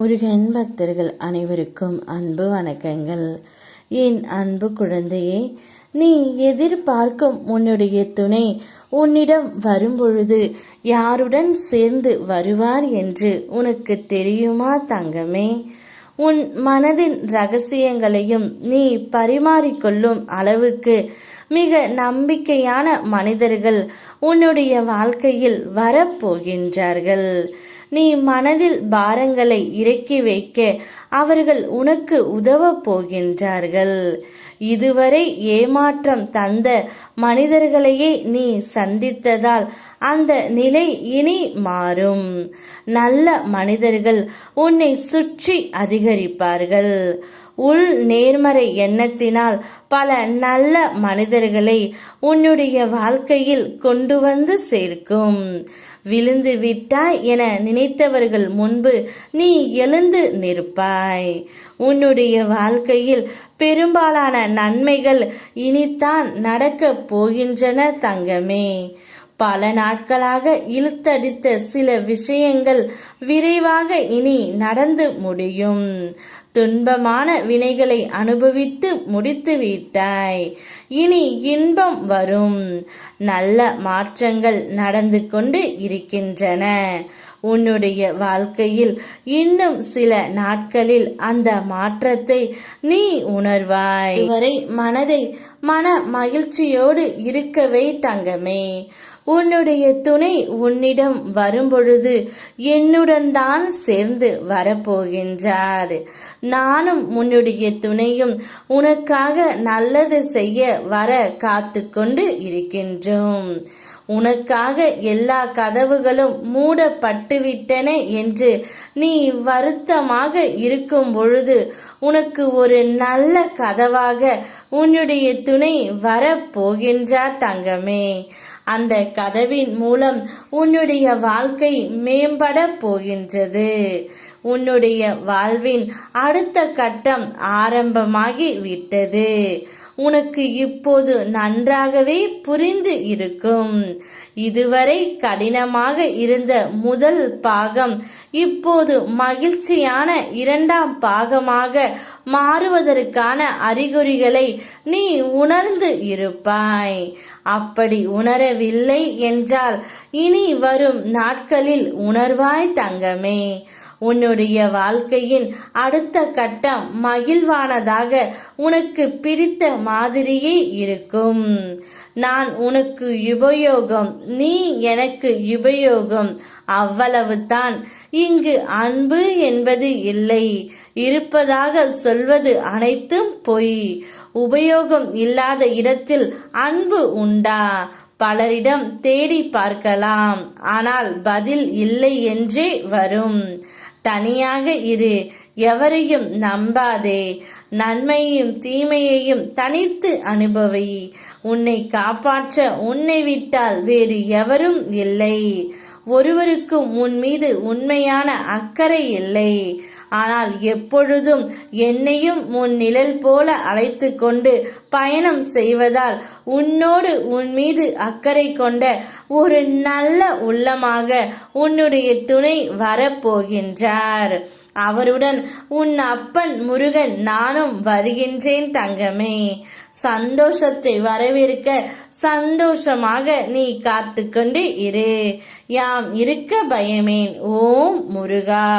முருகன் பக்தர்கள் அனைவருக்கும் அன்பு வணக்கங்கள். என் அன்பு குழந்தையே, நீ எதிர்பார்க்கும் உன்னுடைய துணை உன்னிடம் வரும்பொழுது யாருடன் சேர்ந்து வருவார் என்று உனக்கு தெரியுமா தங்கமே? உன் மனதின் ரகசியங்களையும் நீ பரிமாறிக்கொள்ளும் அளவுக்கு மிக நம்பிக்கையான மனிதர்கள் உன்னுடைய வாழ்க்கையில் வரப்போகின்றார்கள். நீ மனதில் பாரங்களை இறக்கி வைக்க அவர்கள் உனக்கு உதவப் போகின்றார்கள். இதுவரை ஏமாற்றம் தந்த மனிதர்களையே நீ சந்தித்ததால் அந்த நிலை இனி மாறும். நல்ல மனிதர்கள் உன்னை சுற்றி அதிகரிப்பார்கள். உள் நேர்மறை எண்ணத்தினால் பல நல்ல மனிதர்களை உன்னுடைய வாழ்க்கையில் கொண்டு வந்து சேர்க்கும். விழுந்து விட்டாய் என நினைத்தவர்கள் முன்பு நீ எழுந்து நிற்பாய். உன்னுடைய வாழ்க்கையில் பெரும்பாலான நன்மைகள் இனித்தான் நடக்கப் போகின்றன தங்கமே. பல நாட்களாக இழுத்தடித்த சில விஷயங்கள் விரைவாக இனி நடந்து முடியும். துன்பமான வினைகளை அனுபவித்து முடித்து விட்டாய். இனி இன்பம் வரும். நல்ல மாற்றங்கள் நடந்து கொண்டு இருக்கின்றன. உன்னுடைய வாழ்க்கையில் இன்னும் சில நாட்களில் அந்த மாற்றத்தை நீ உணர்வாய். வரை மனதை மன மகிழ்ச்சியோடு இருக்கவே தங்கமே. உன்னுடைய துணை உன்னிடம் வரும்பொழுது என்னுடன் தான் சேர்ந்து வரப்போகின்றார். நானும் உன்னுடைய துணையும் உனக்காக நல்லது செய்ய வர காத்து கொண்டு இருக்கின்றோம். உனக்காக எல்லா கதவுகளும் மூடப்பட்டுவிட்டன என்று நீ வருத்தமாக இருக்கும் பொழுது உனக்கு ஒரு நல்ல கதவாக உன்னுடைய துணை வரப்போகின்றார் தங்கமே. அந்த கதவின் மூலம் உன்னுடைய வாழ்க்கை மேம்பட போகின்றது. உன்னுடைய வாழ்வின் அடுத்த கட்டம் ஆரம்பமாகி விட்டது. உனக்கு இப்போது நன்றாகவே புரிந்து இருக்கும். இதுவரை கடினமாக இருந்த முதல் பாகம் இப்போது மகிழ்ச்சியான இரண்டாம் பாகமாக மாறுவதற்கான அறிகுறிகளை நீ உணர்ந்து இருப்பாய். அப்படி உணரவில்லை என்றால் இனி வரும் நாட்களில் உணர்வாய் தங்கமே. உன்னுடைய வாழ்க்கையின் அடுத்த கட்டம் மகிழ்வானதாக உனக்கு பிடித்த மாதிரியே இருக்கும். நான் உனக்கு உபயோகம், நீ எனக்கு உபயோகம், அவ்வளவுதான். இங்கு அன்பு என்பது இல்லை. இருப்பதாக சொல்வது அனைத்தும் பொய். உபயோகம் இல்லாத இடத்தில் அன்பு உண்டா? பலரிடம் தேடி பார்க்கலாம், ஆனால் பதில் இல்லை என்றே வரும். தனியாக இரு, எவரையும் நம்பாதே. நன்மையையும் தீமையையும் தனித்து அனுபவி. உன்னை காப்பாற்ற உன்னை விட்டால் வேறு எவரும் இல்லை. ஒருவருக்கும் உன் மீது உண்மையான அக்கறை இல்லை. ஆனால் எப்பொழுதும் என்னையும் உன் நிழல் போல அழைத்து கொண்டு பயணம் செய்வதால் உன்னோடு உன் மீது அக்கறை கொண்ட ஒரு நல்ல உள்ளமாக உன்னுடைய துணை வரப்போகின்றார். அவருடன் உன் அப்பன் முருகன் நானும் வருகின்றேன் தங்கமே. சந்தோஷத்தை வரவேற்க சந்தோஷமாக நீ காத்து கொண்டு இரு. யாம் இருக்க பயமேன். ஓம் முருகா.